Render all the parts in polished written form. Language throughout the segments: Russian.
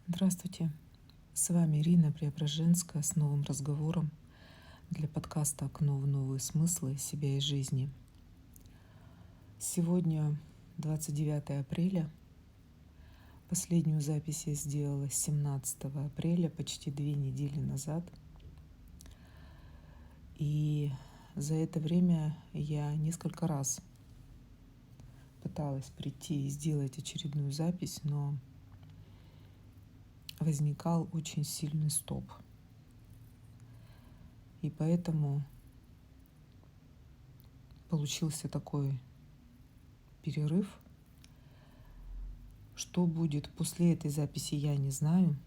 Здравствуйте, с вами Ирина Преображенская с новым разговором для подкаста «Окно в новые смыслы себя и жизни». Сегодня 29 апреля. Последнюю запись я сделала 17 апреля, почти 2 недели назад. И за это время я несколько раз пыталась прийти и сделать очередную запись, но возникал очень сильный стоп. И поэтому получился такой перерыв. Что будет после этой записи, я не знаю.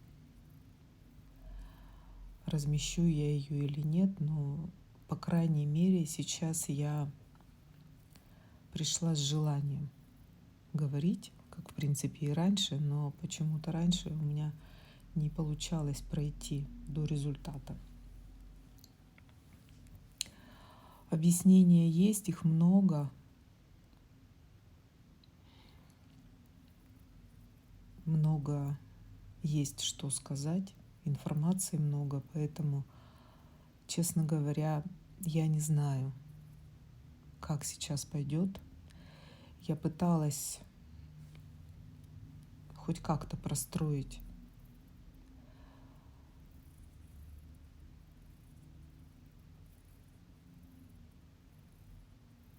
Размещу я ее или нет, но, по крайней мере, сейчас я пришла с желанием говорить, как, в принципе, и раньше, но почему-то раньше у меня не получалось пройти до результата. Объяснения есть, их много. Много есть что сказать, информации много, поэтому, честно говоря, я не знаю, как сейчас пойдет. Я пыталась хоть как-то простроить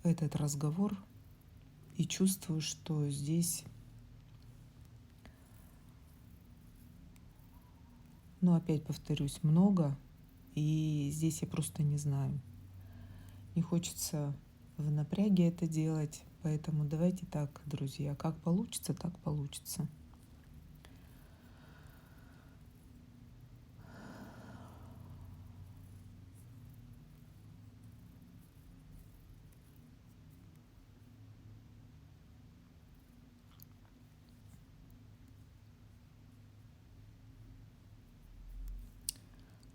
этот разговор и чувствую, что здесь, опять повторюсь, много, и здесь я просто не знаю. Не хочется в напряге это делать, поэтому давайте так, друзья, как получится, так получится.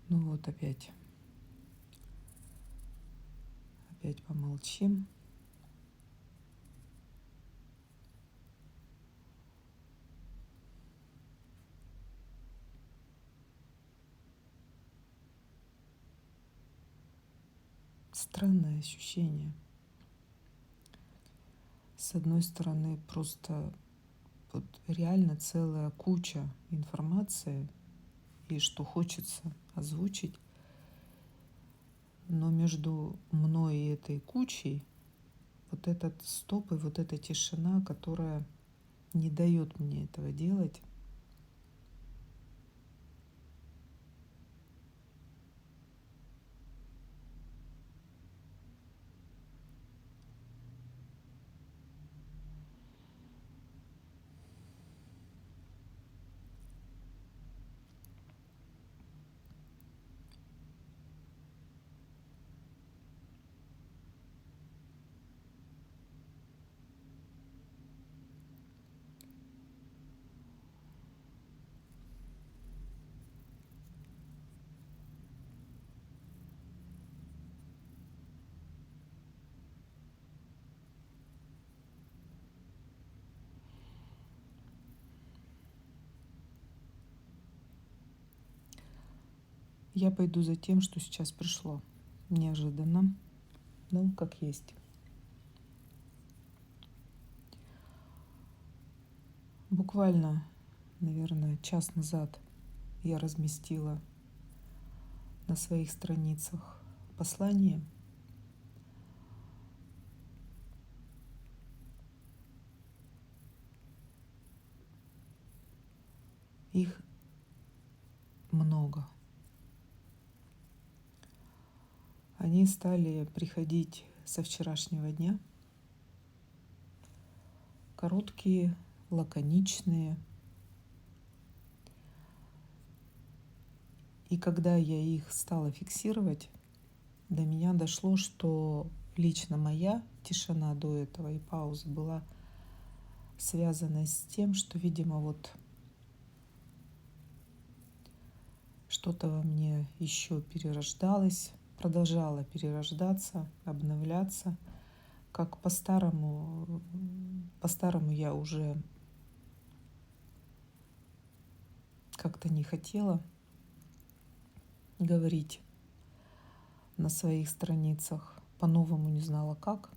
Ну вот опять помолчим. Странное ощущение. С одной стороны, просто вот реально целая куча информации, и что хочется озвучить, но между мной и этой кучей вот этот стоп и вот эта тишина, которая не дает мне этого делать. Я пойду за тем, что сейчас пришло неожиданно, но как есть. Буквально, наверное, час назад я разместила на своих страницах послание. Их много. Они стали приходить со вчерашнего дня. Короткие, лаконичные. И когда я их стала фиксировать, до меня дошло, что лично моя тишина до этого и пауза была связана с тем, что, видимо, вот что-то во мне еще перерождалось, продолжало перерождаться, обновляться. Как по-старому я уже как-то не хотела говорить на своих страницах, по-новому не знала как.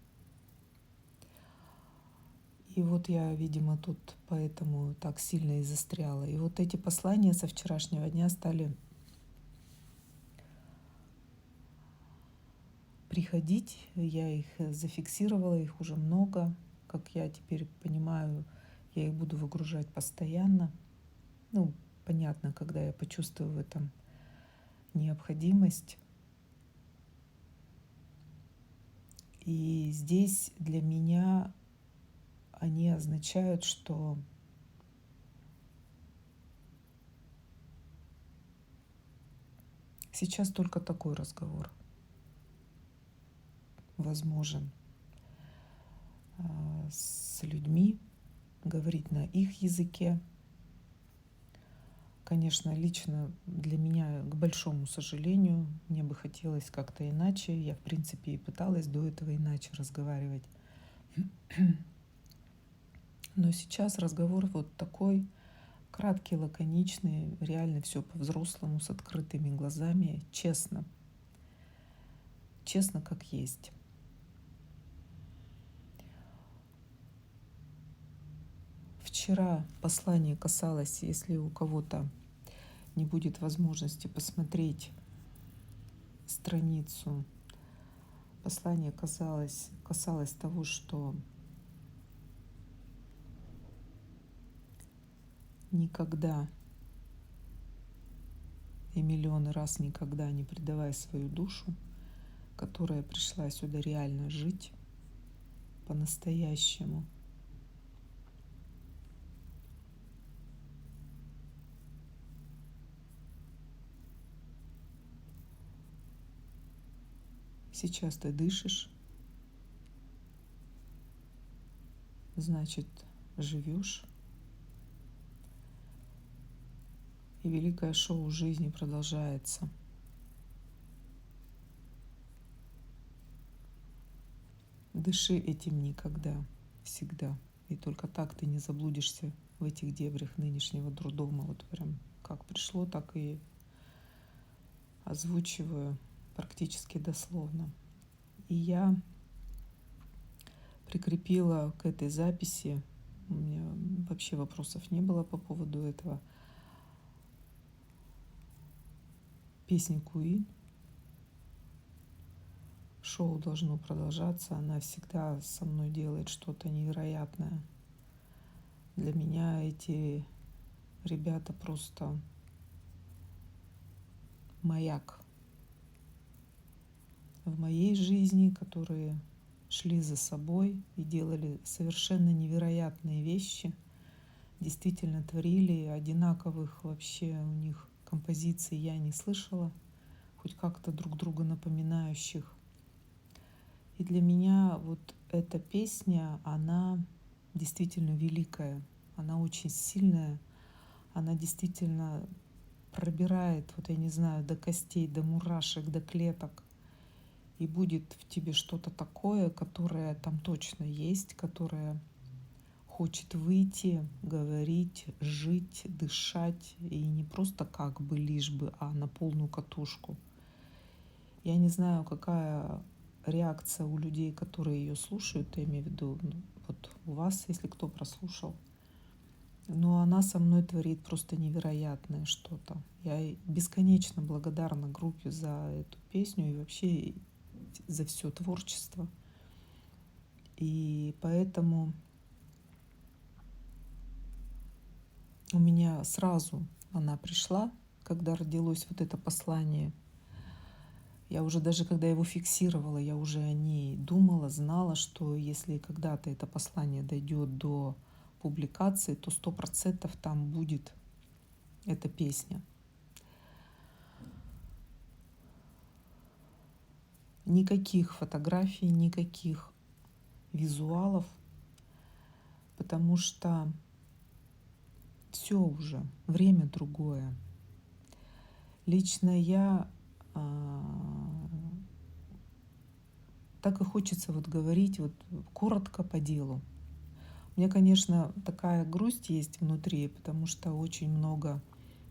И вот я, видимо, тут поэтому так сильно и застряла. И вот эти послания со вчерашнего дня стали приходить. Я их зафиксировала, их уже много. Как я теперь понимаю, я их буду выгружать постоянно. Ну, понятно, когда я почувствую в этом необходимость. И здесь для меня они означают, что сейчас только такой разговор возможен с людьми, говорить на их языке. Конечно, лично для меня, к большому сожалению, мне бы хотелось как-то иначе. Я, в принципе, и пыталась до этого иначе разговаривать. Но сейчас разговор вот такой, краткий, лаконичный, реально все по-взрослому, с открытыми глазами, честно. Честно, как есть. Вчера послание касалось, если у кого-то не будет возможности посмотреть страницу, послание касалось того, что никогда и миллионы раз никогда не предавай свою душу, которая пришла сюда реально жить по-настоящему. Сейчас ты дышишь, значит, живешь. И великое шоу жизни продолжается. Дыши этим никогда, всегда. И только так ты не заблудишься в этих дебрях нынешнего дурдома. Вот прям как пришло, так и озвучиваю практически дословно. И я прикрепила к этой записи, у меня вообще вопросов не было по поводу этого, песню Queen. Шоу должно продолжаться, она всегда со мной делает что-то невероятное. Для меня эти ребята просто маяк в моей жизни, которые шли за собой и делали совершенно невероятные вещи, действительно творили, одинаковых вообще у них композиций я не слышала, хоть как-то друг друга напоминающих. И для меня вот эта песня, она действительно великая, она очень сильная, она действительно пробирает, вот я не знаю, до костей, до мурашек, до клеток. И будет в тебе что-то такое, которое там точно есть, которое хочет выйти, говорить, жить, дышать. И не просто как бы лишь бы, а на полную катушку. Я не знаю, какая реакция у людей, которые ее слушают, я имею в виду, вот у вас, если кто прослушал. Но она со мной творит просто невероятное что-то. Я бесконечно благодарна группе за эту песню и вообще за все творчество. И поэтому у меня сразу она пришла, когда родилось вот это послание. Я уже даже когда его фиксировала, я уже о ней думала, знала, что если когда-то это послание дойдет до публикации, то 100% там будет эта песня. Никаких фотографий, никаких визуалов, потому что все уже, время другое. Лично я так и хочется вот говорить вот коротко по делу. У меня, конечно, такая грусть есть внутри, потому что очень много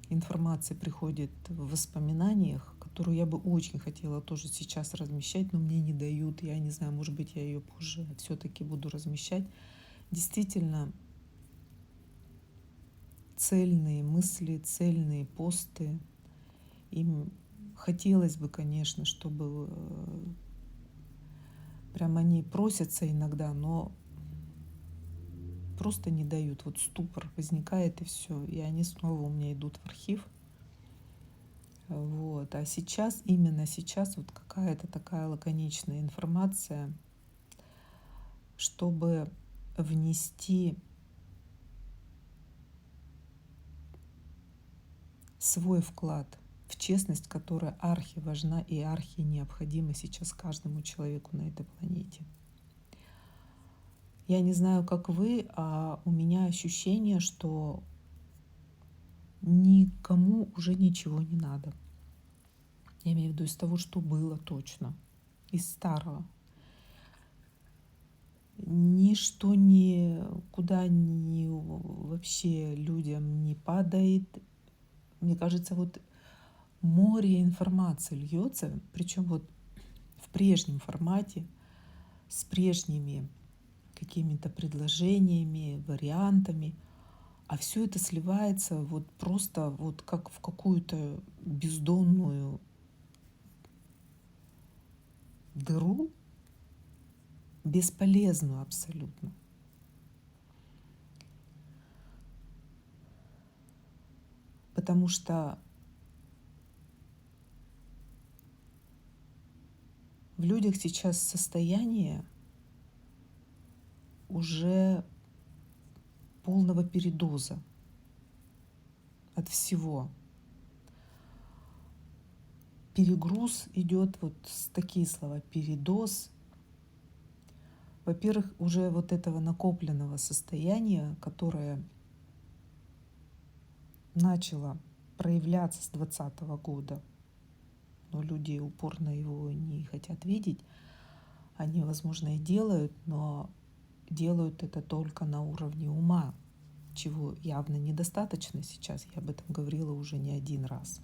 информация приходит в воспоминаниях, которую я бы очень хотела тоже сейчас размещать, но мне не дают. Я не знаю, может быть, я ее позже все-таки буду размещать. Действительно, цельные мысли, цельные посты. Им хотелось бы, конечно, чтобы прям они просятся иногда, но просто не дают. Вот ступор возникает и все, и они снова у меня идут в архив. Вот. А сейчас, именно сейчас, вот какая-то такая лаконичная информация, чтобы внести свой вклад в честность, которая архи важна и архи необходима сейчас каждому человеку на этой планете. Я не знаю, как вы, а у меня ощущение, что никому уже ничего не надо. Я имею в виду из того, что было точно, из старого. Ничто никуда не вообще людям не падает. Мне кажется, вот море информации льется, причем вот в прежнем формате, с прежними какими-то предложениями, вариантами, а все это сливается вот просто вот как в какую-то бездонную дыру, бесполезную абсолютно. Потому что в людях сейчас состояние уже полного передоза от всего. Перегруз идет, вот такие слова, передоз. Во-первых, уже вот этого накопленного состояния, которое начало проявляться с 2020 года, но люди упорно его не хотят видеть. Они, возможно, и делают, но делают это только на уровне ума, чего явно недостаточно сейчас. Я об этом говорила уже не один раз.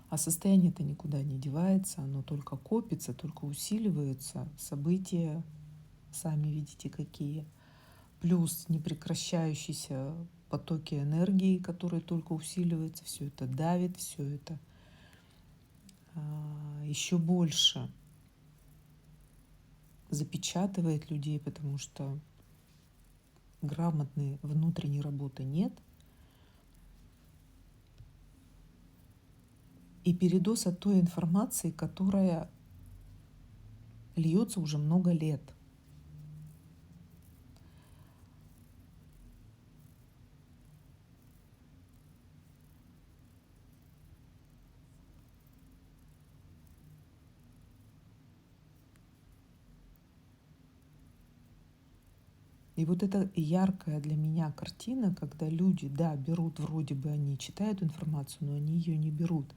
А состояние-то никуда не девается, оно только копится, только усиливается. События, сами видите, какие. Плюс непрекращающиеся потоки энергии, которые только усиливаются. Все это давит, все это еще больше запечатывает людей, потому что грамотной внутренней работы нет. И передоз от той информации, которая льется уже много лет. И вот эта яркая для меня картина, когда люди, да, берут, вроде бы они читают информацию, но они ее не берут.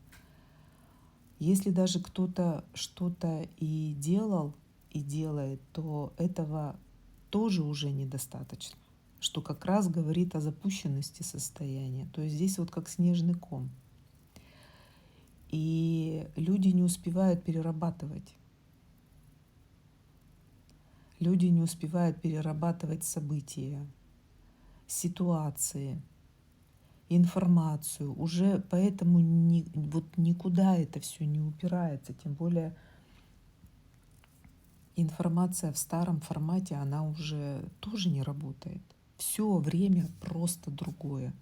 Если даже кто-то что-то и делал, и делает, то этого тоже уже недостаточно, что как раз говорит о запущенности состояния. То есть здесь вот как снежный ком. И люди не успевают перерабатывать. Люди не успевают перерабатывать события, ситуации, информацию. Уже поэтому вот никуда это все не упирается. Тем более информация в старом формате, она уже тоже не работает. Все время просто другое.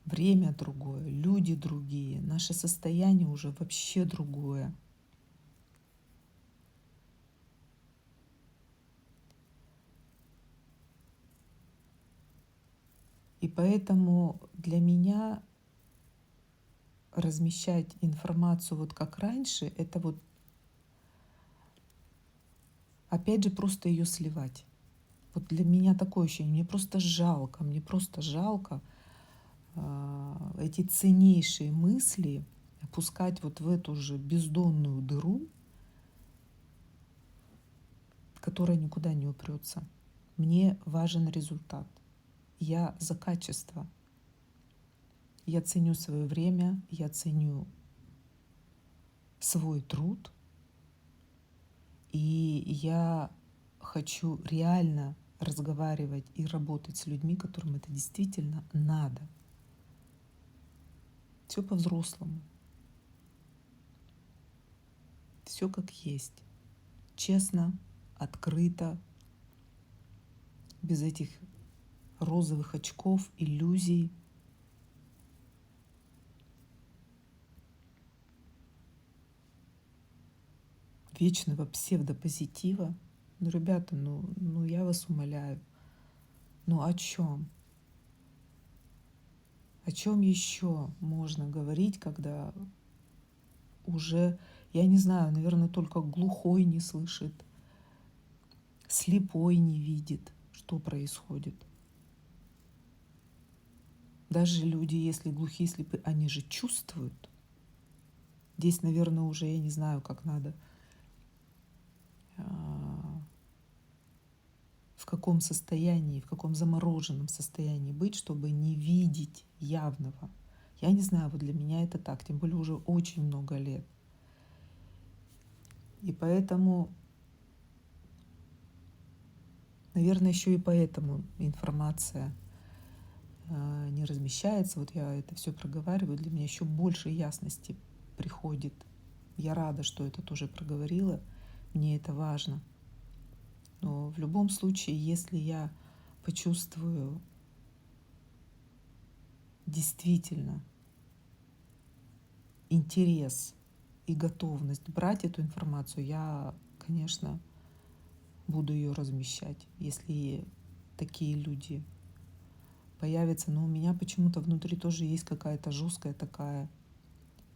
Время другое, люди другие, наше состояние уже вообще другое. И поэтому для меня размещать информацию вот как раньше, это вот опять же просто ее сливать. Вот для меня такое ощущение, мне просто жалко эти ценнейшие мысли опускать вот в эту же бездонную дыру, которая никуда не упрется. Мне важен результат. Я за качество. Я ценю свое время, я ценю свой труд, и я хочу реально разговаривать и работать с людьми, которым это действительно надо. Все по-взрослому, все как есть, честно, открыто, без этих розовых очков, иллюзий. Вечного псевдопозитива. Ну, ребята, ну я вас умоляю, ну о чем? О чем еще можно говорить, когда уже, я не знаю, наверное, только глухой не слышит, слепой не видит, что происходит. Даже люди, если глухие, слепые, они же чувствуют. Здесь, наверное, уже я не знаю, как надо, в каком состоянии, в каком замороженном состоянии быть, чтобы не видеть явного. Я не знаю, вот для меня это так, тем более уже очень много лет. И поэтому, наверное, еще и поэтому информация не размещается. Вот я это все проговариваю, для меня еще больше ясности приходит. Я рада, что это тоже проговорила, мне это важно. Но в любом случае, если я почувствую действительно интерес и готовность брать эту информацию, я, конечно, буду ее размещать, если такие люди появятся. Но у меня почему-то внутри тоже есть какая-то жесткая такая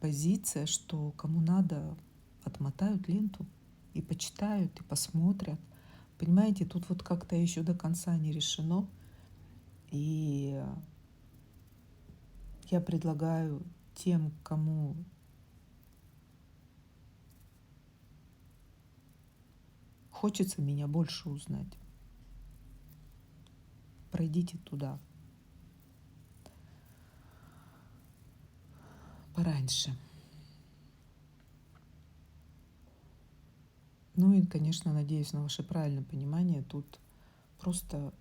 позиция, что кому надо, отмотают ленту и почитают, и посмотрят. Понимаете, тут вот как-то еще до конца не решено. И я предлагаю тем, кому хочется меня больше узнать, пройдите туда пораньше. Ну и, конечно, надеюсь на ваше правильное понимание. Тут просто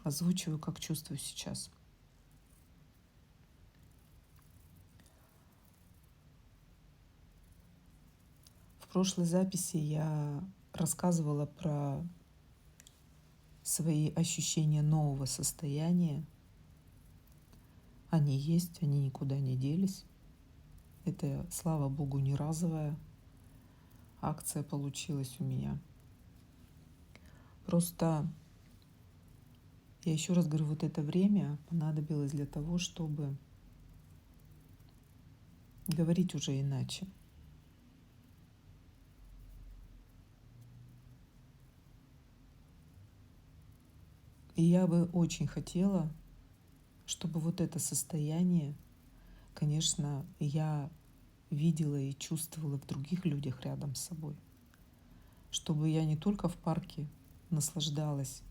озвучиваю, как чувствую сейчас. В прошлой записи я рассказывала про свои ощущения нового состояния. Они есть, они никуда не делись. Это, слава богу, не разовая акция получилась у меня. Просто, я еще раз говорю, вот это время понадобилось для того, чтобы говорить уже иначе. И я бы очень хотела, чтобы вот это состояние, конечно, я видела и чувствовала в других людях рядом с собой. Чтобы я не только в парке наслаждалась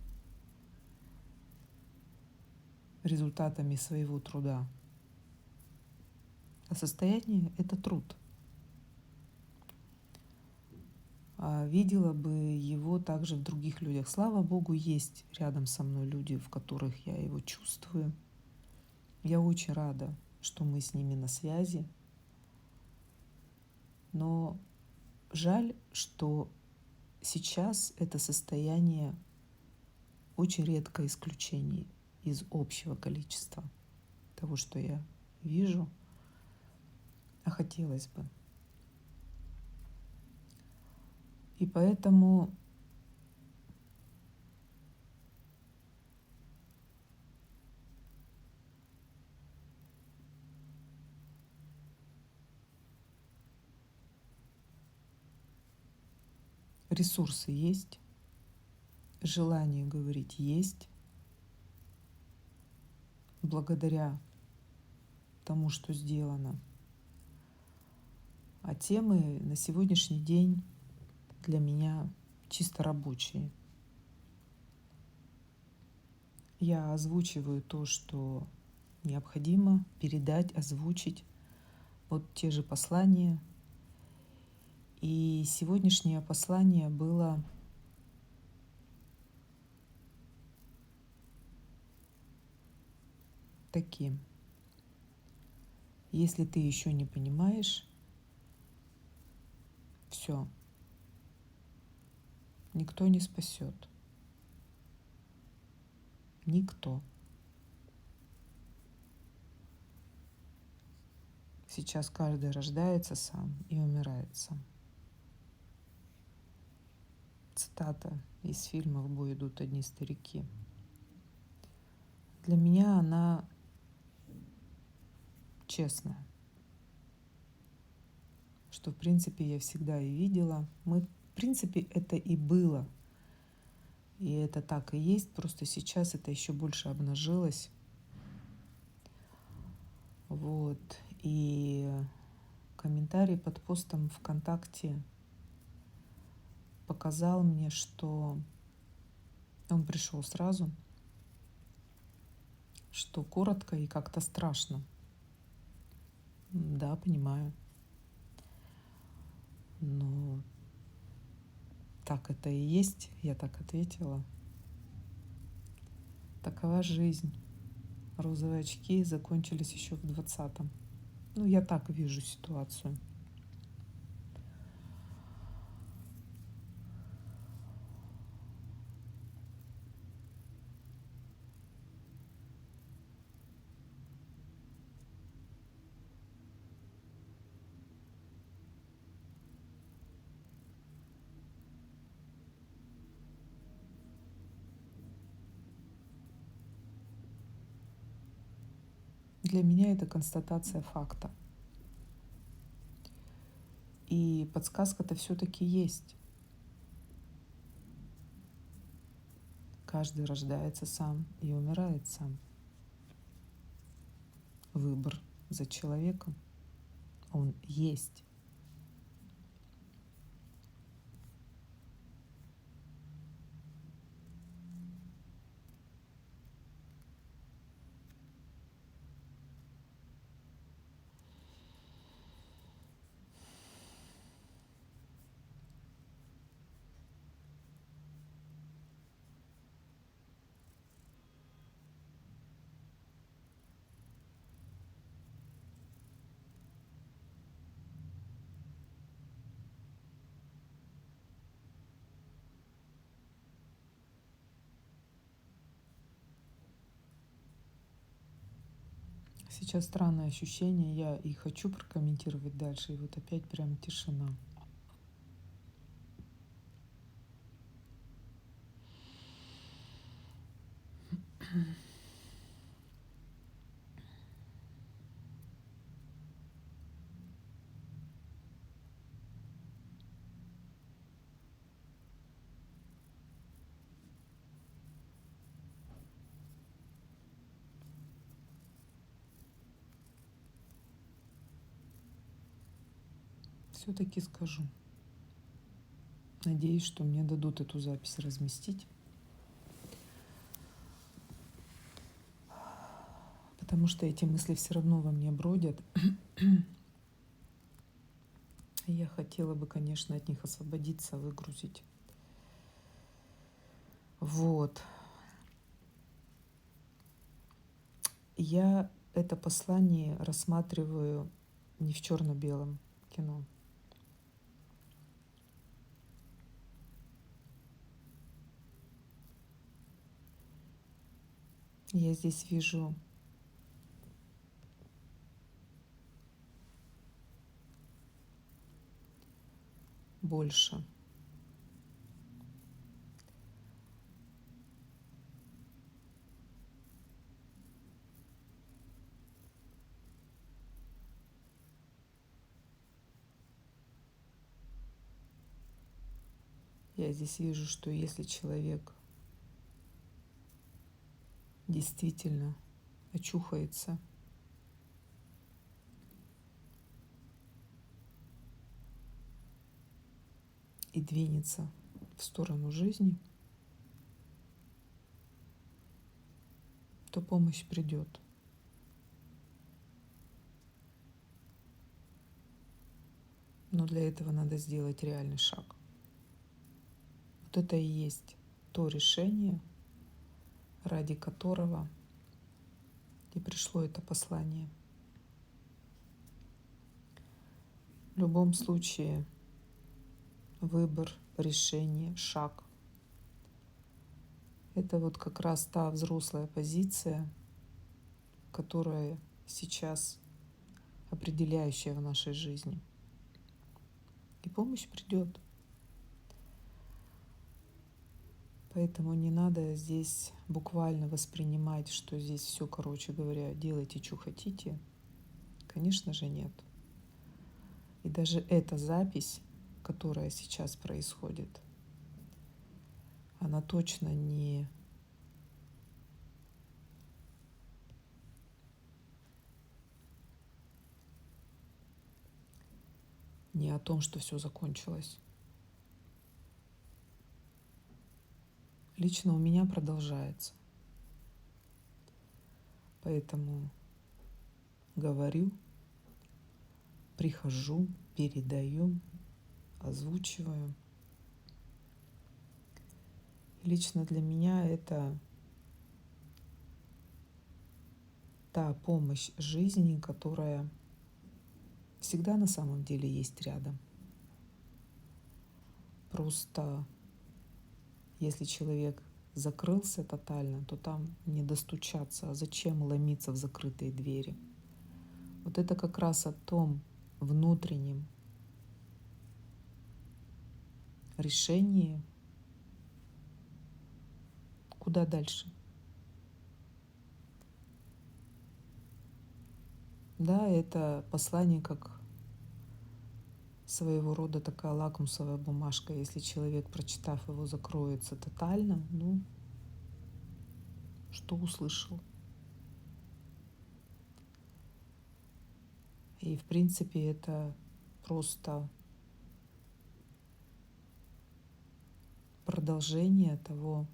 результатами своего труда, а состояние — это труд. А видела бы его также в других людях. Слава богу, есть рядом со мной люди, в которых я его чувствую. Я очень рада, что мы с ними на связи. Но жаль, что сейчас это состояние очень редкое исключение из общего количества того, что я вижу, а хотелось бы. И поэтому ресурсы есть, желание говорить есть, благодаря тому, что сделано. А темы на сегодняшний день для меня чисто рабочие. Я озвучиваю то, что необходимо передать, озвучить вот те же послания. И сегодняшнее послание было таким. Если ты еще не понимаешь, все, никто не спасет. Никто. Сейчас каждый рождается сам и умирает сам. Цитата из фильма «В бой идут одни старики». Для меня она честная, что в принципе я всегда и видела. В принципе, это и было. И это так и есть, просто сейчас это еще больше обнажилось. Вот. И комментарий под постом ВКонтакте показал мне, что он пришел сразу, что коротко и как-то страшно. Да, понимаю. Но так это и есть, я так ответила. Такова жизнь. Розовые очки закончились еще в 20-м. Ну, я так вижу ситуацию. Для меня это констатация факта. И подсказка-то все-таки есть. Каждый рождается сам и умирает сам. Выбор за человеком, он есть. Сейчас странное ощущение, я и хочу прокомментировать дальше, и вот опять прям тишина. Все-таки скажу. Надеюсь, что мне дадут эту запись разместить. Потому что эти мысли все равно во мне бродят. И я хотела бы, конечно, от них освободиться, выгрузить. Вот. Я это послание рассматриваю не в черно-белом кино. Я здесь вижу больше. Я здесь вижу, что если человек действительно очухается и двинется в сторону жизни, то помощь придет. Но для этого надо сделать реальный шаг. Вот это и есть то решение, ради которого и пришло это послание. В любом случае, выбор, решение, шаг — это вот как раз та взрослая позиция, которая сейчас определяющая в нашей жизни. И помощь придет. Поэтому не надо здесь буквально воспринимать, что здесь все, короче говоря, делайте, что хотите. Конечно же, нет. И даже эта запись, которая сейчас происходит, она точно не о том, что все закончилось. Лично у меня продолжается. Поэтому говорю, прихожу, передаю, озвучиваю. Лично для меня это та помощь жизни, которая всегда на самом деле есть рядом. Просто если человек закрылся тотально, то там не достучаться. А зачем ломиться в закрытые двери? Вот это как раз о том внутреннем решении, куда дальше. Да, это послание как своего рода такая лакмусовая бумажка. Если человек, прочитав его, закроется тотально, что услышал? И в принципе это просто продолжение того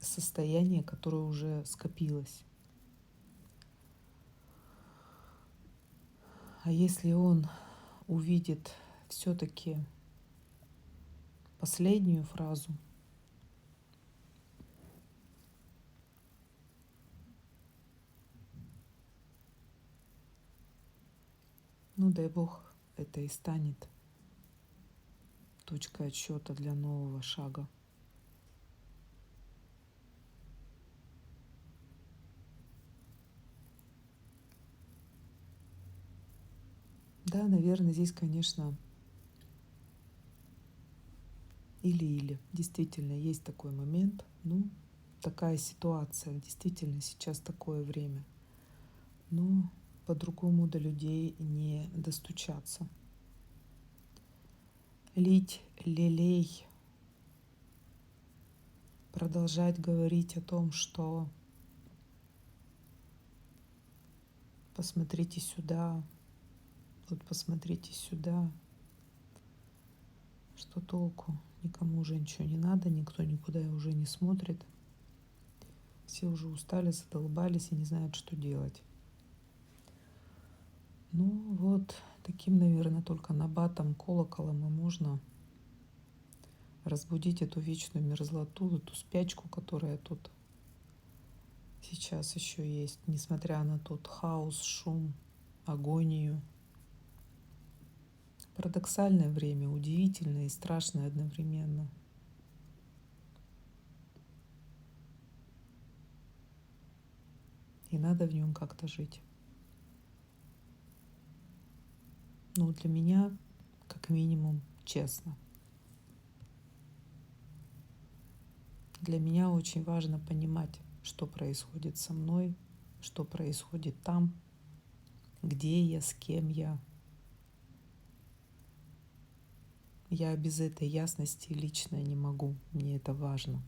состояния, которое уже скопилось. А если он увидит все-таки последнюю фразу, дай бог, это и станет точкой отсчета для нового шага. Да, наверное, здесь, конечно, или. Действительно, есть такой момент. Такая ситуация. Действительно, сейчас такое время. Но по-другому до людей не достучаться. Лить лилей, продолжать говорить о том, что посмотрите сюда, вот посмотрите сюда. Что толку? Никому уже ничего не надо, никто никуда уже не смотрит. Все уже устали, задолбались и не знают, что делать. Вот таким, наверное, только набатом, колоколом и можно разбудить эту вечную мерзлоту, эту спячку, которая тут сейчас еще есть, несмотря на тот хаос, шум, агонию. Парадоксальное время, удивительное и страшное одновременно. И надо в нем как-то жить. Для меня, как минимум, честно. Для меня очень важно понимать, что происходит со мной, что происходит там, где я, с кем я. Я без этой ясности лично не могу, мне это важно.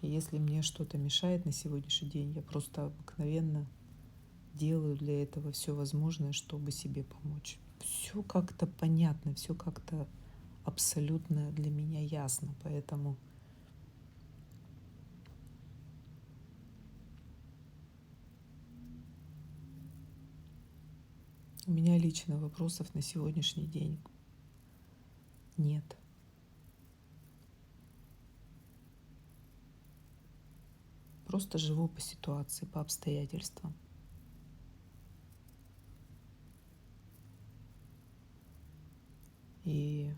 И если мне что-то мешает на сегодняшний день, я просто обыкновенно делаю для этого все возможное, чтобы себе помочь. Все как-то понятно, все как-то абсолютно для меня ясно, поэтому У меня лично вопросов на сегодняшний день нет. Просто живу по ситуации, по обстоятельствам. И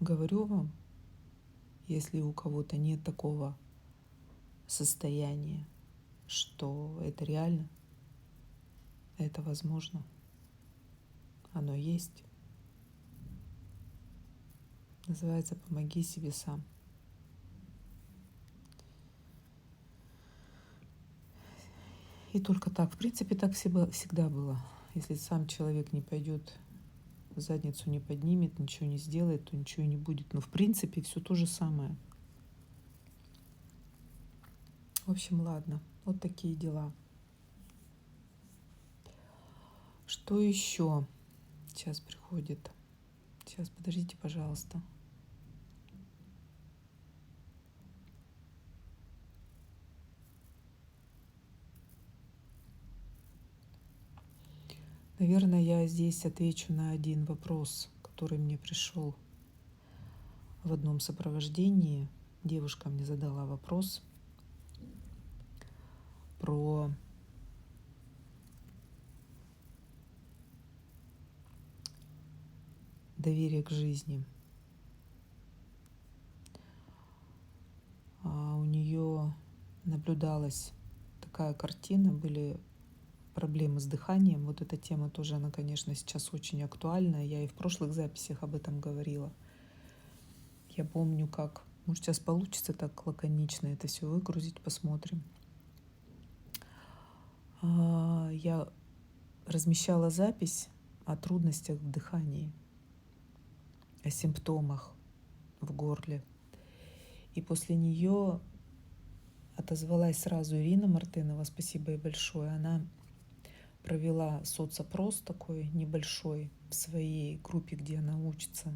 говорю вам, если у кого-то нет такого состояния, что это реально, это возможно, оно есть. Называется «Помоги себе сам». И только так. В принципе, так всегда было. Если сам человек не пойдет, задницу не поднимет, ничего не сделает, то ничего и не будет. Но в принципе все то же самое. В общем, ладно. Вот такие дела. Что еще сейчас приходит? Сейчас, подождите, пожалуйста. Наверное, я здесь отвечу на один вопрос, который мне пришел в одном сопровождении. Девушка мне задала вопрос про доверие к жизни. У нее наблюдалась такая картина, были проблемы с дыханием. Вот эта тема тоже, она, конечно, сейчас очень актуальна. Я и в прошлых записях об этом говорила. Я помню, как, может, сейчас получится так лаконично это все выгрузить, посмотрим. Я размещала запись о трудностях в дыхании, о симптомах в горле. И после нее отозвалась сразу Ирина Мартынова, спасибо ей большое. Она провела соцопрос такой небольшой в своей группе, где она учится.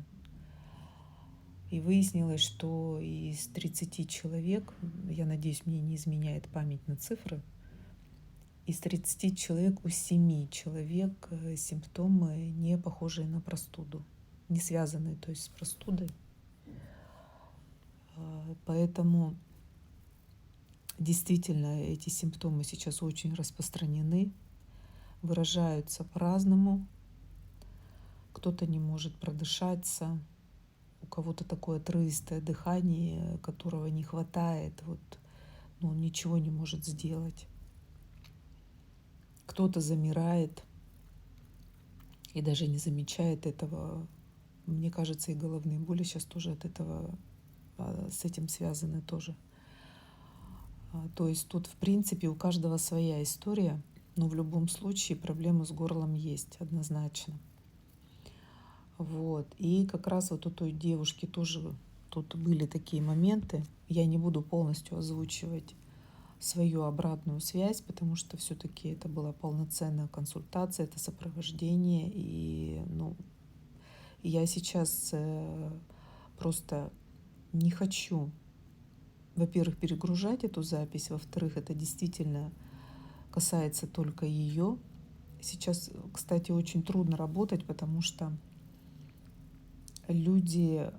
И выяснилось, что из 30 человек, я надеюсь, мне не изменяет память на цифры, из 30 человек у 7 человек симптомы не похожие на простуду, не связанные, то есть с простудой. Поэтому действительно эти симптомы сейчас очень распространены, выражаются по-разному. Кто-то не может продышаться, у кого-то такое отрывистое дыхание, которого не хватает, он ничего не может сделать. Кто-то замирает и даже не замечает этого. Мне кажется, и головные боли сейчас тоже от этого, с этим связаны тоже. То есть тут, в принципе, у каждого своя история, но в любом случае проблемы с горлом есть однозначно. И как раз вот у той девушки тоже тут были такие моменты. Я не буду полностью озвучивать свою обратную связь, потому что все-таки это была полноценная консультация, это сопровождение. И я сейчас просто не хочу, во-первых, перегружать эту запись, во-вторых, это действительно касается только ее. Сейчас, кстати, очень трудно работать, потому что люди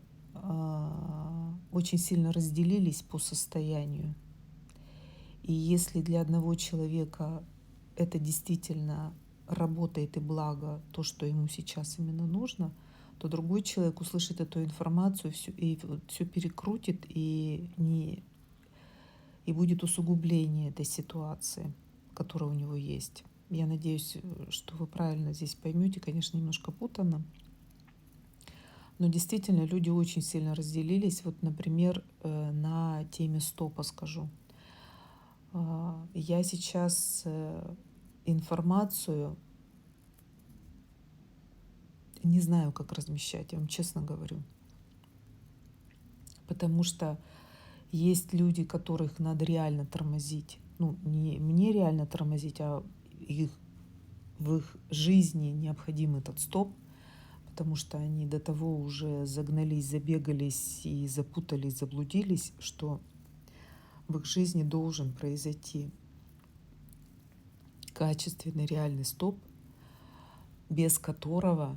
очень сильно разделились по состоянию. И если для одного человека это действительно работает и благо, то, что ему сейчас именно нужно, то другой человек услышит эту информацию и все перекрутит, и будет усугубление этой ситуации, которая у него есть. Я надеюсь, что вы правильно здесь поймете, конечно, немножко путано. Но действительно люди очень сильно разделились. Вот, например, на теме стопа скажу. Я сейчас информацию не знаю, как размещать, я вам честно говорю. Потому что есть люди, которых надо реально тормозить. Не мне реально тормозить, а в их жизни необходим этот стоп, потому что они до того уже загнались, забегались и запутались, заблудились, что в их жизни должен произойти качественный, реальный стоп, без которого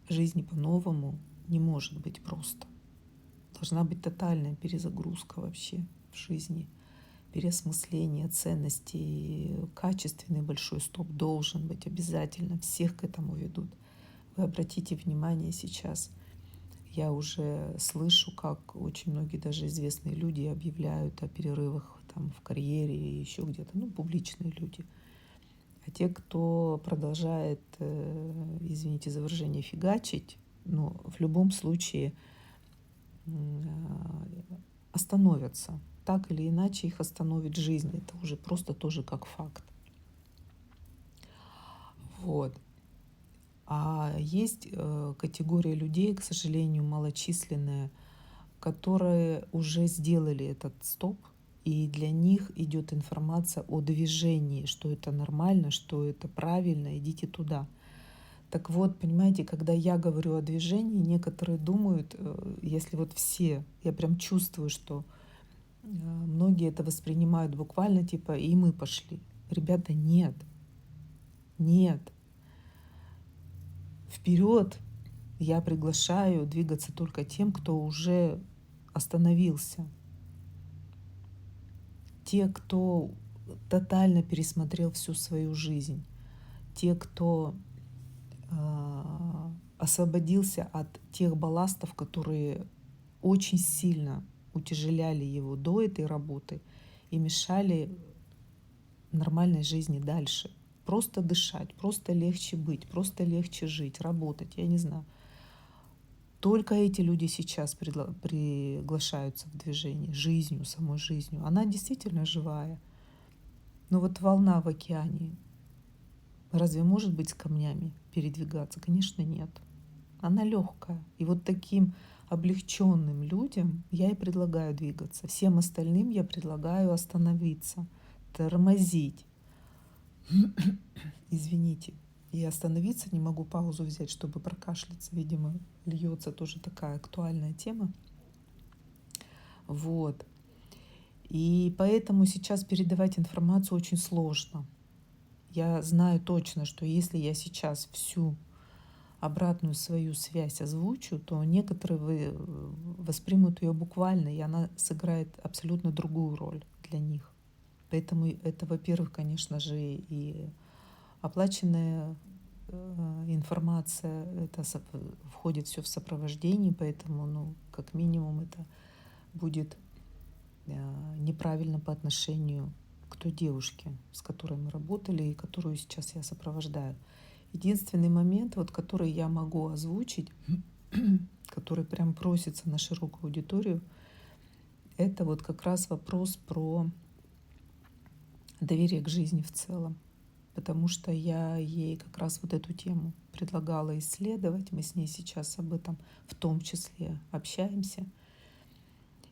жизни по-новому не может быть просто. Должна быть тотальная перезагрузка вообще в жизни, переосмысление ценностей, качественный большой стоп должен быть обязательно, всех к этому ведут. Вы обратите внимание сейчас, я уже слышу, как очень многие даже известные люди объявляют о перерывах там, в карьере и еще где-то, ну, публичные люди. А те, кто продолжает, извините за выражение, фигачить, ну, в любом случае остановятся. Так или иначе их остановит жизнь. Это уже просто тоже как факт. Вот. А есть категория людей, к сожалению, малочисленная, которые уже сделали этот стоп, и для них идет информация о движении, что это нормально, что это правильно, идите туда. Так вот, понимаете, когда я говорю о движении, некоторые думают, если вот все, я прям чувствую, что многие это воспринимают буквально типа «и мы пошли». Ребята, нет, нет. Вперед я приглашаю двигаться только тем, кто уже остановился. Те, кто тотально пересмотрел всю свою жизнь. Те, кто освободился от тех балластов, которые очень сильно утяжеляли его до этой работы и мешали нормальной жизни дальше. Просто дышать, просто легче быть, просто легче жить, работать, я не знаю. Только эти люди сейчас приглашаются в движение жизнью, самой жизнью. Она действительно живая. Но вот волна в океане, разве может быть с камнями передвигаться? Конечно, нет. Она легкая. И вот таким облегченным людям я и предлагаю двигаться. Всем остальным я предлагаю остановиться, тормозить. Извините. И остановиться не могу, паузу взять, чтобы прокашляться. Видимо, льется тоже такая актуальная тема. Вот. И поэтому сейчас передавать информацию очень сложно. Я знаю точно, что если я сейчас всю обратную свою связь озвучу, то некоторые воспримут ее буквально, и она сыграет абсолютно другую роль для них. Поэтому это, во-первых, конечно же, и оплаченная информация, это входит все в сопровождение, поэтому, ну, как минимум, это будет неправильно по отношению к той девушке, с которой мы работали и которую сейчас я сопровождаю. Единственный момент, вот, который я могу озвучить, который прям просится на широкую аудиторию, это вот как раз вопрос про доверие к жизни в целом. Потому что я ей как раз вот эту тему предлагала исследовать. Мы с ней сейчас об этом в том числе общаемся.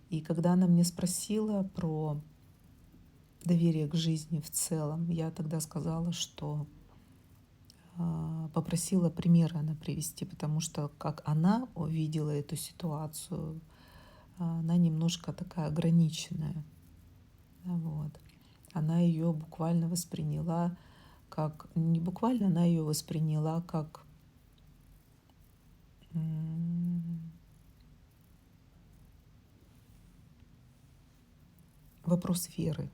И когда она мне спросила про доверие к жизни в целом, я тогда сказала, что попросила примеры она привести, потому что как она увидела эту ситуацию, она немножко такая ограниченная. Вот. Она ее буквально восприняла как, не буквально, она ее восприняла как вопрос веры.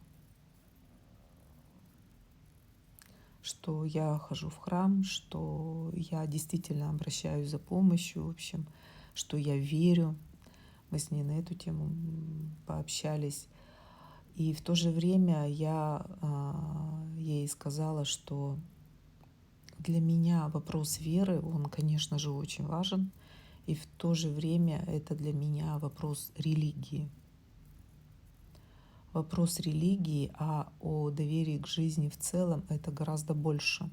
Что я хожу в храм, что я действительно обращаюсь за помощью, в общем, что я верю. Мы с ней на эту тему пообщались. И в то же время я ей сказала, что для меня вопрос веры, он, конечно же, очень важен. И в то же время это для меня вопрос религии. Вопрос религии, а о доверии к жизни в целом это гораздо больше.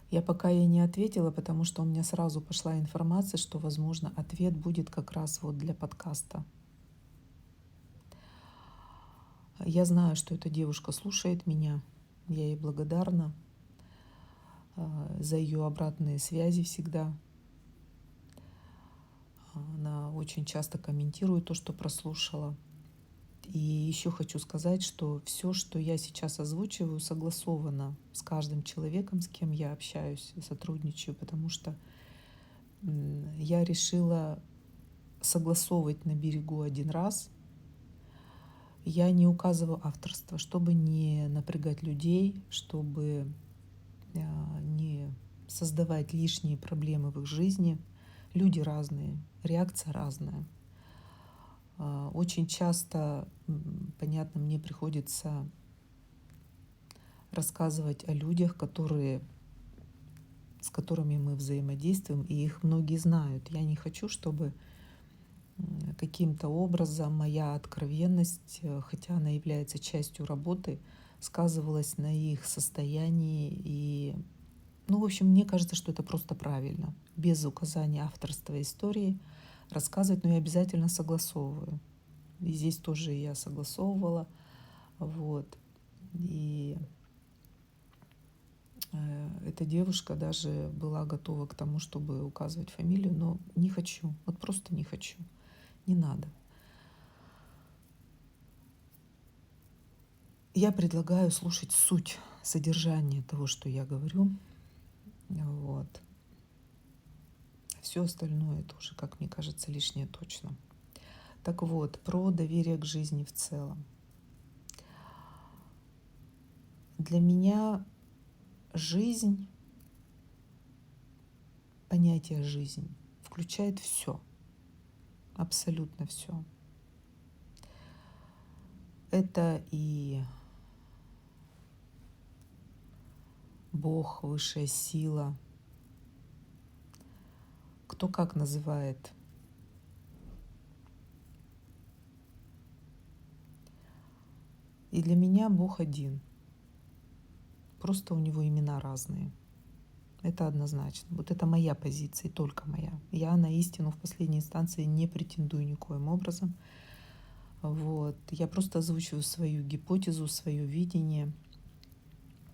Я пока ей не ответила, потому что у меня сразу пошла информация, что, возможно, ответ будет как раз вот для подкаста. Я знаю, что эта девушка слушает меня. Я ей благодарна за ее обратные связи всегда. Она очень часто комментирует то, что прослушала. И еще хочу сказать, что все, что я сейчас озвучиваю, согласовано с каждым человеком, с кем я общаюсь, сотрудничаю, потому что я решила согласовывать на берегу один раз. Я не указываю авторство, чтобы не напрягать людей, чтобы не создавать лишние проблемы в их жизни. Люди разные, реакция разная. Очень часто, понятно, мне приходится рассказывать о людях, с которыми мы взаимодействуем, и их многие знают. Я не хочу, чтобы каким-то образом моя откровенность, хотя она является частью работы, сказывалась на их состоянии. И, ну, в общем, мне кажется, что это просто правильно. Без указания авторства истории рассказывать, но я обязательно согласовываю. И здесь тоже я согласовывала. Вот. И эта девушка даже была готова к тому, чтобы указывать фамилию, но не хочу, вот просто не хочу, не надо. Я предлагаю слушать суть, содержание того, что я говорю. Вот. Все остальное тоже, как мне кажется, лишнее точно. Так вот, про доверие к жизни в целом. Для меня жизнь, понятие жизнь включает все, абсолютно все. Это и Бог, высшая сила, кто как называет. И для меня Бог один. Просто у него имена разные. Это однозначно. Вот это моя позиция, и только моя. Я на истину в последней инстанции не претендую никоим образом. Вот. Я просто озвучиваю свою гипотезу, свое видение.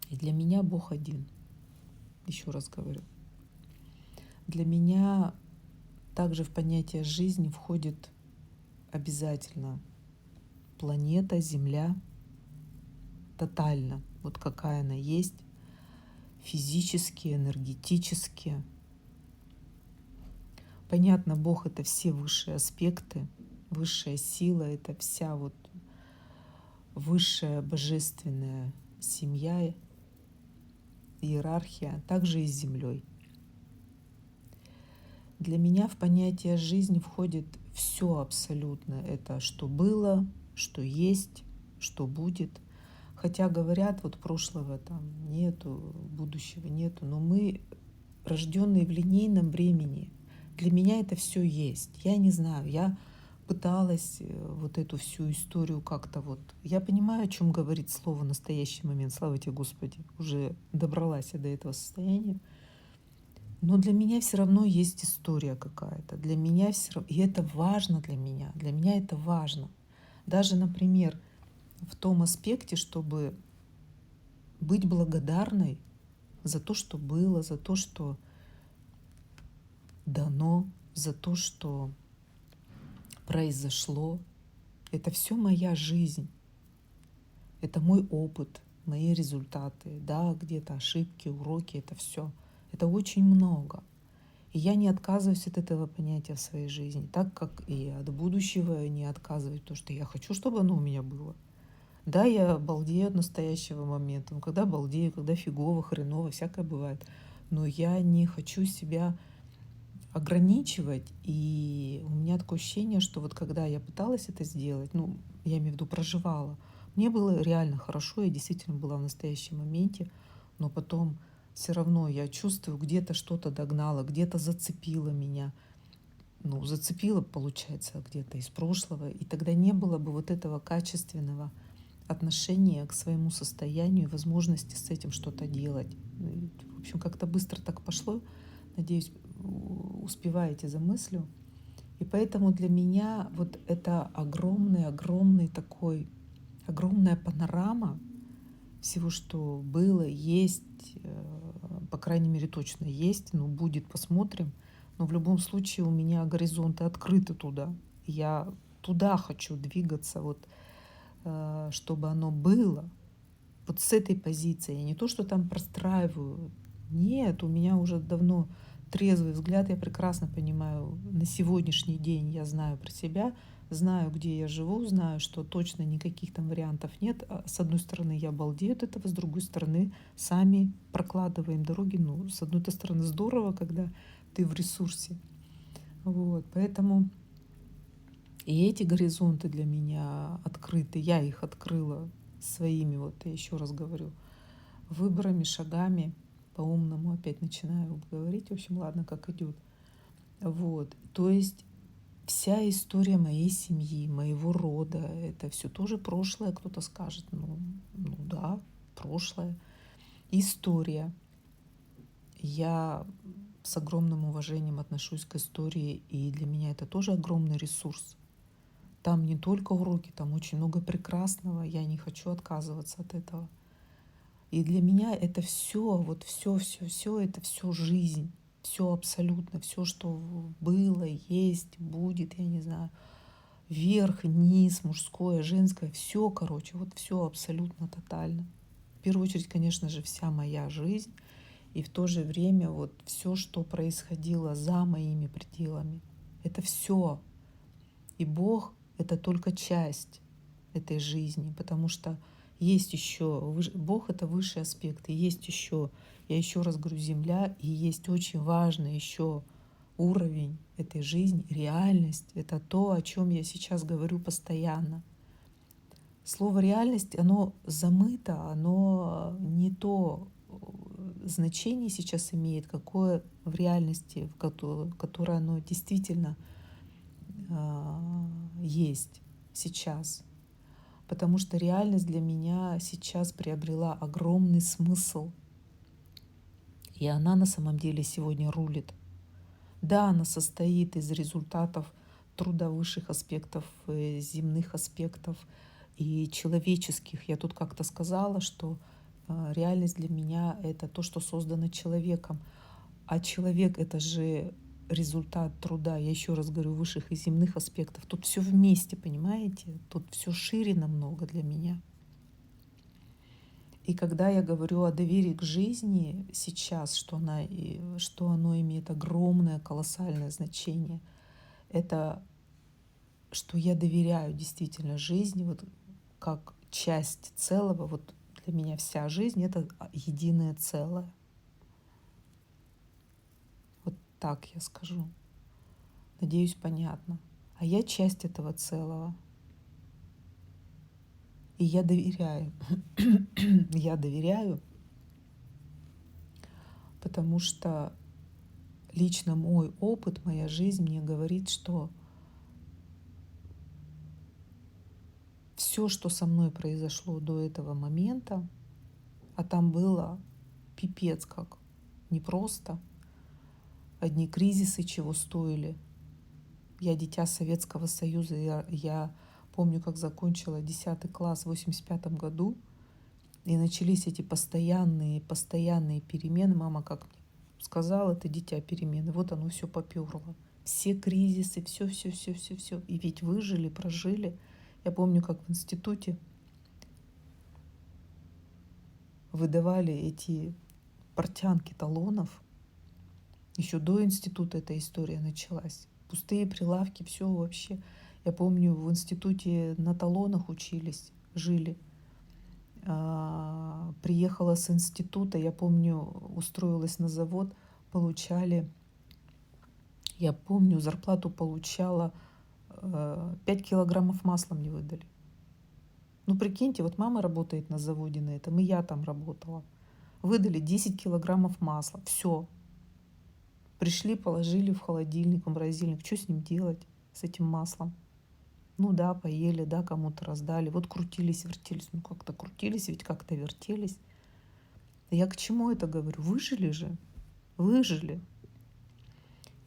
И для меня Бог один. Еще раз говорю. Для меня также в понятие жизни входит обязательно планета, Земля, тотально, вот какая она есть, физически, энергетически. Понятно, Бог — это все высшие аспекты, высшая сила — это вся вот высшая божественная семья, иерархия, также и с Землей. Для меня в понятие жизни входит все абсолютно. Это что было, что есть, что будет. Хотя говорят, вот прошлого там нету, будущего нету, но мы, рожденные в линейном времени, для меня это все есть. Я не знаю, я пыталась вот эту всю историю как-то вот... Я понимаю, о чем говорит слово «настоящий момент», слава тебе, Господи, уже добралась я до этого состояния. Но для меня все равно есть история какая-то. Для меня все равно... И это важно для меня. Для меня это важно. Даже, например, в том аспекте, чтобы быть благодарной за то, что было, за то, что дано, за то, что произошло. Это все моя жизнь. Это мой опыт, мои результаты. Да, где-то ошибки, уроки, это все. Это очень много. И я не отказываюсь от этого понятия в своей жизни, так как и от будущего не отказываюсь, потому что я хочу, чтобы оно у меня было. Да, я балдею от настоящего момента. Ну, когда балдею, когда фигово, хреново, всякое бывает. Но я не хочу себя ограничивать. И у меня такое ощущение, что вот когда я пыталась это сделать, ну, я имею в виду проживала, мне было реально хорошо, я действительно была в настоящем моменте, но потом все равно я чувствую, где-то что-то догнало, где-то зацепило меня. Ну, зацепило, получается, где-то из прошлого. И тогда не было бы вот этого качественного отношения к своему состоянию и возможности с этим что-то делать. В общем, как-то быстро так пошло. Надеюсь, успеваете за мыслью. И поэтому для меня вот это огромный такой, огромная панорама всего, что было, есть, по крайней мере, точно есть, но будет, посмотрим. Но в любом случае у меня горизонты открыты туда. Я туда хочу двигаться. Вот чтобы оно было. Вот с этой позиции. Не то, что там простраиваю. Нет, у меня уже давно трезвый взгляд. Я прекрасно понимаю, на сегодняшний день я знаю про себя, знаю, где я живу, знаю, что точно никаких там вариантов нет. С одной стороны, я балдею от этого, с другой стороны, сами прокладываем дороги. Ну, с одной стороны, здорово, когда ты в ресурсе. Вот, поэтому и эти горизонты для меня открыты. Я их открыла своими, вот я еще раз говорю, выборами, шагами. По-умному опять начинаю говорить. В общем, ладно, как идет. Вот. То есть вся история моей семьи, моего рода, это все тоже прошлое. Кто-то скажет, ну да, прошлое. История. Я с огромным уважением отношусь к истории, и для меня это тоже огромный ресурс. Там не только уроки, там очень много прекрасного. Я не хочу отказываться от этого. И для меня это все, вот все, это все жизнь. Все абсолютно, все, что было, есть, будет, я не знаю, верх, низ, мужское, женское, все, короче, вот все абсолютно тотально. В первую очередь, конечно же, вся моя жизнь, и в то же время вот все, что происходило за моими пределами, это все. И Бог — это только часть этой жизни, потому что есть еще Бог — это высший аспект, и есть еще, я еще раз говорю, земля, и есть очень важный еще уровень этой жизни, реальность. Это то, о чем я сейчас говорю постоянно. Слово реальность, оно замыто, оно не то значение сейчас имеет, какое в реальности, которое оно действительно есть сейчас. Потому что реальность для меня сейчас приобрела огромный смысл. И она на самом деле сегодня рулит. Да, она состоит из результатов труда высших аспектов, земных аспектов и человеческих. Я тут как-то сказала, что реальность для меня — это то, что создано человеком. А человек — это же результат труда, я еще раз говорю, высших и земных аспектов. Тут все вместе, понимаете? Тут все шире намного для меня. И когда я говорю о доверии к жизни сейчас, что оно имеет огромное, колоссальное значение, это что я доверяю действительно жизни, вот как часть целого. Вот для меня вся жизнь — это единое целое. Вот так я скажу. Надеюсь, понятно. А я часть этого целого. И я доверяю. Я доверяю, потому что лично мой опыт, моя жизнь мне говорит, что все, что со мной произошло до этого момента, а там было пипец как непросто, одни кризисы чего стоили. Я дитя Советского Союза, я помню, как закончила 10 класс в 1985 году, и начались эти постоянные перемены. Мама как мне сказала, это дитя перемены. Вот оно все поперло. Все кризисы, все. И ведь выжили, прожили. Я помню, как в институте выдавали эти портянки талонов. Еще до института эта история началась. Пустые прилавки, все вообще. Я помню, в институте на талонах учились, жили. Приехала с института, я помню, устроилась на завод, получали, я помню, зарплату получала, 5 килограммов масла мне выдали. Ну, прикиньте, вот мама работает на заводе на этом, и я там работала. Выдали 10 килограммов масла, все. Пришли, положили в холодильник, в морозильник. Что с ним делать, с этим маслом? Ну да, поели, да, кому-то раздали. Вот крутились, вертелись. Ну как-то крутились, ведь как-то вертелись. Я к чему это говорю? Выжили же. Выжили.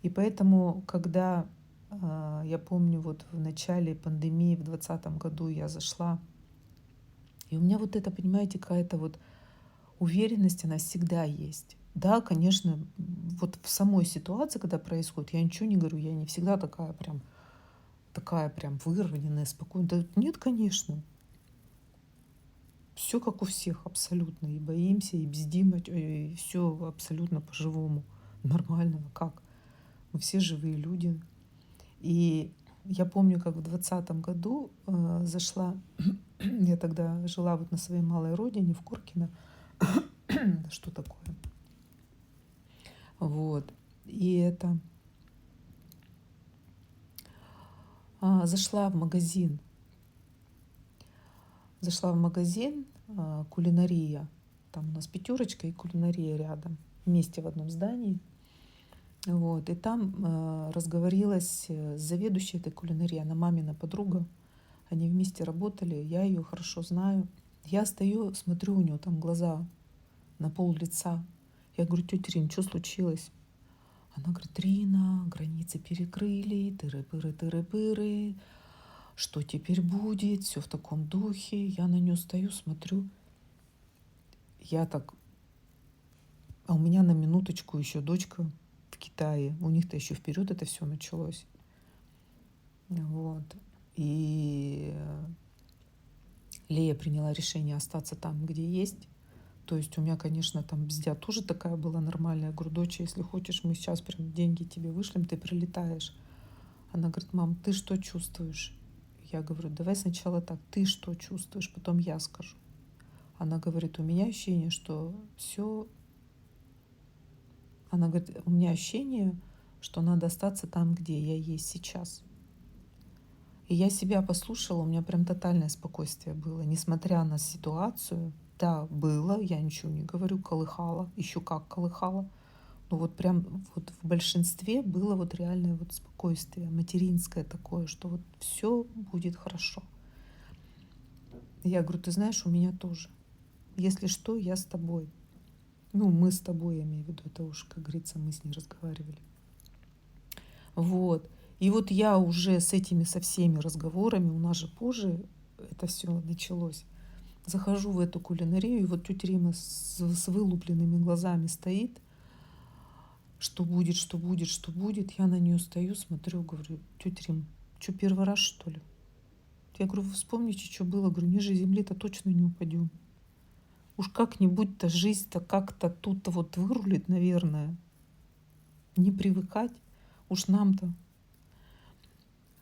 И поэтому, когда я помню, вот в начале пандемии, в 2020 году я зашла, и у меня вот это, понимаете, какая-то вот уверенность, она всегда есть. Да, конечно, вот в самой ситуации, когда происходит, я ничего не говорю, я не всегда такая прям выровненная, спокойная. Да нет, конечно. Все как у всех абсолютно. И боимся, и бздим, и все абсолютно по-живому. Нормально, а как? Мы все живые люди. И я помню, как в 2020 году зашла, я тогда жила вот на своей малой родине, в Коркино. Что такое? Вот. И это зашла в магазин. Зашла в магазин кулинария. Там у нас пятерочка и кулинария рядом. Вместе в одном здании. Вот. И там разговорилась с заведующей этой кулинарии. Она мамина подруга. Они вместе работали. Я ее хорошо знаю. Я стою, смотрю, у нее там глаза на пол лица. Я говорю: тетя Рин, что случилось? Она говорит: Рина, границы перекрыли, тыры-пыры, что теперь будет? Все в таком духе. Я на нее стою, смотрю. Я так... А у меня на минуточку еще дочка в Китае. У них-то еще вперед это все началось. Вот. И Лея приняла решение остаться там, где есть. То есть у меня, конечно, там бздя тоже такая была нормальная. Я говорю: дочь, если хочешь, мы сейчас прям деньги тебе вышлем, ты прилетаешь. Она говорит: мам, ты что чувствуешь? Я говорю: давай сначала так, ты что чувствуешь, потом я скажу. Она говорит: у меня ощущение, что все... Она говорит: у меня ощущение, что надо остаться там, где я есть сейчас. И я себя послушала, у меня прям тотальное спокойствие было, несмотря на ситуацию. Да, было, я ничего не говорю, колыхала, еще как колыхала. Но вот прям вот в большинстве было вот реальное вот спокойствие, материнское такое, что вот все будет хорошо. Я говорю: ты знаешь, у меня тоже. Если что, я с тобой. Ну, мы с тобой, я имею в виду, это уж, как говорится, мы с ней разговаривали. Вот. И вот я уже с этими, со всеми разговорами, у нас же позже это все началось. Захожу в эту кулинарию, и вот тетя Рима с вылупленными глазами стоит. Что будет, что будет, что будет. Я на нее стою, смотрю, говорю: тетя Рим, что, первый раз, что ли? Я говорю: вы вспомните, что было. Говорю: ниже земли-то точно не упадем. Уж как-нибудь-то жизнь-то как-то тут-то вот вырулит, наверное. Не привыкать. Уж нам-то.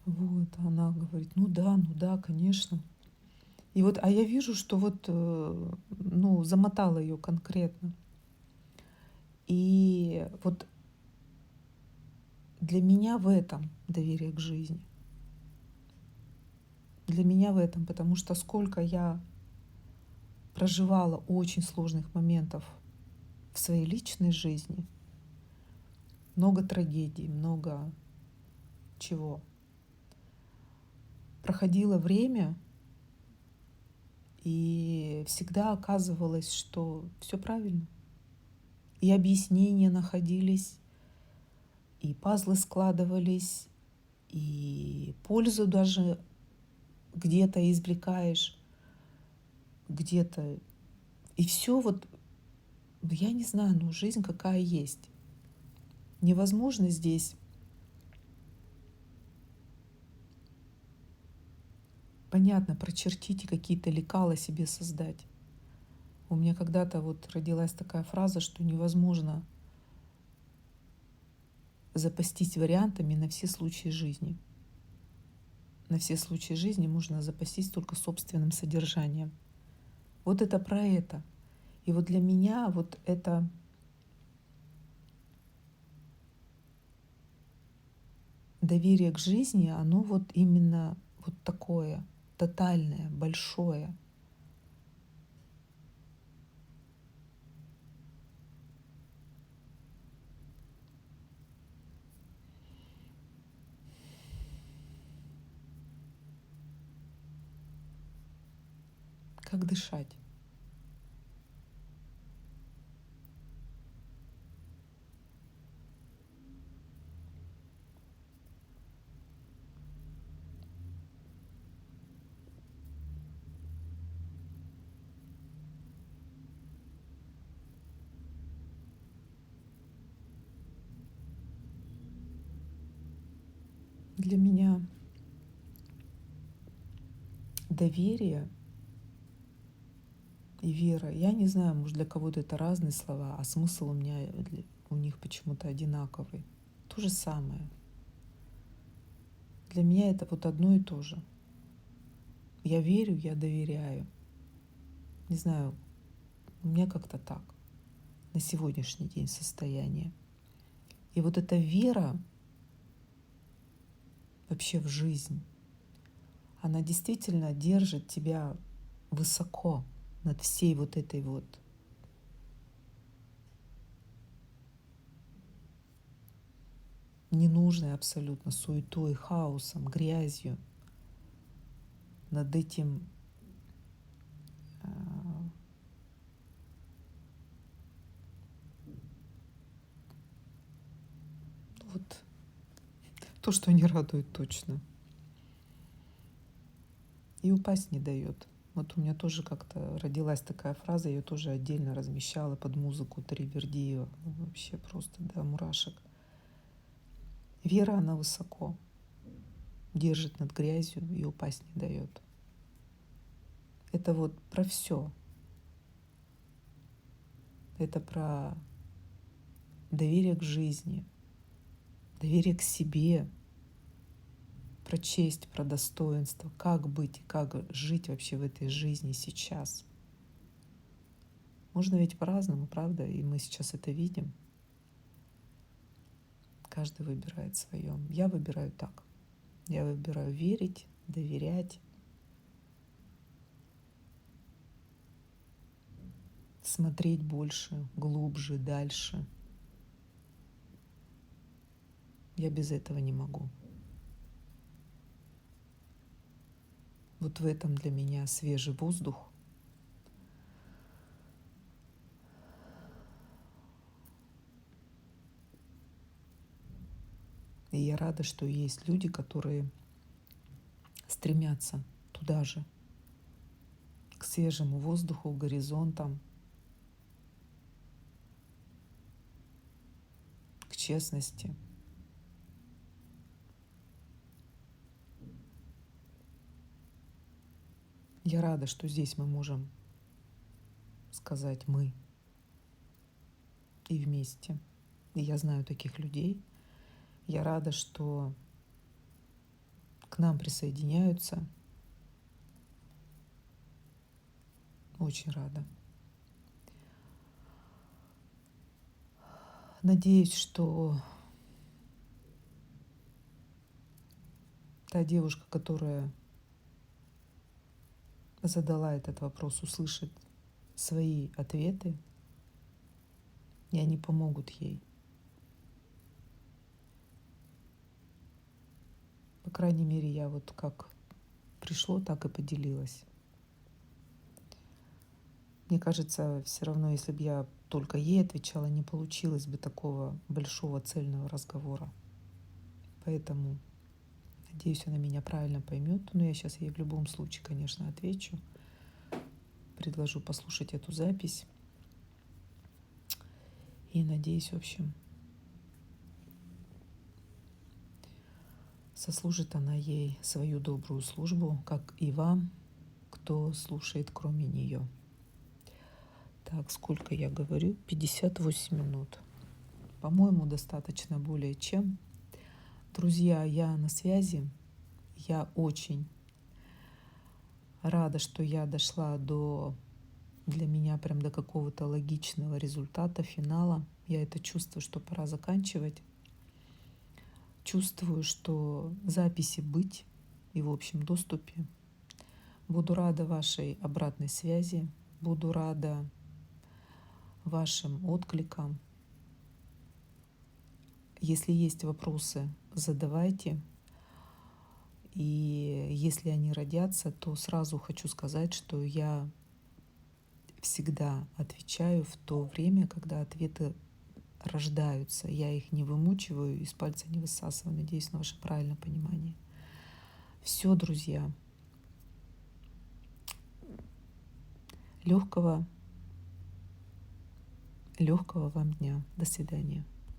Вот, она говорит: ну да, конечно. И вот, а я вижу, что вот, ну, замотала ее конкретно. И вот для меня в этом доверие к жизни. Для меня в этом, потому что сколько я проживала очень сложных моментов в своей личной жизни, много трагедий, много чего. Проходило время, и всегда оказывалось, что все правильно. И объяснения находились, и пазлы складывались, и пользу даже где-то извлекаешь, где-то. И все вот, я не знаю, ну жизнь какая есть. Невозможно здесь понятно прочертить и какие-то лекала себе создать. У меня когда-то вот родилась такая фраза, что невозможно запастись вариантами на все случаи жизни. На все случаи жизни можно запастись только собственным содержанием. Вот это про это. И вот для меня вот это доверие к жизни, оно вот именно вот такое, тотальное, большое. Как дышать. Для меня доверие и вера. Я не знаю, может, для кого-то это разные слова, а смысл у меня у них почему-то одинаковый. То же самое. Для меня это вот одно и то же. Я верю, я доверяю. Не знаю, у меня как-то так на сегодняшний день состояние. И вот эта вера вообще в жизнь, она действительно держит тебя высоко над всей вот этой вот ненужной абсолютно суетой, хаосом, грязью, над этим вот то, что не радует точно. И упасть не дает. Вот у меня тоже как-то родилась такая фраза, я ее тоже отдельно размещала под музыку Таривердиева. Вообще просто до мурашек. Вера, она высоко, держит над грязью и упасть не дает. Это вот про все. Это про доверие к жизни, доверие к себе, про честь, про достоинство, как быть и как жить вообще в этой жизни сейчас. Можно ведь по-разному, правда? И мы сейчас это видим. Каждый выбирает свое. Я выбираю так. Я выбираю верить, доверять, смотреть больше, глубже, дальше. Я без этого не могу. Вот в этом для меня свежий воздух. И я рада, что есть люди, которые стремятся туда же, к свежему воздуху, к горизонтам, к честности. Я рада, что здесь мы можем сказать «мы» и вместе. И я знаю таких людей. Я рада, что к нам присоединяются. Очень рада. Надеюсь, что та девушка, которая задала этот вопрос, услышит свои ответы, и они помогут ей. По крайней мере, я вот как пришло, так и поделилась. Мне кажется, все равно, если бы я только ей отвечала, не получилось бы такого большого цельного разговора. Поэтому, надеюсь, она меня правильно поймет. Но я сейчас ей в любом случае, конечно, отвечу. Предложу послушать эту запись. И надеюсь, в общем, сослужит она ей свою добрую службу, как и вам, кто слушает кроме нее. Так, сколько я говорю? 58 минут. По-моему, достаточно более чем. Друзья, я на связи. Я очень рада, что я дошла для меня прям до какого-то логичного результата, финала. Я это чувствую, что пора заканчивать. Чувствую, что записи быть и в общем доступе. Буду рада вашей обратной связи. Буду рада вашим откликам. Если есть вопросы, задавайте. И если они родятся, то сразу хочу сказать, что я всегда отвечаю в то время, когда ответы рождаются. Я их не вымучиваю, из пальца не высасываю. Надеюсь на ваше правильное понимание. Все, друзья. Легкого вам дня. До свидания.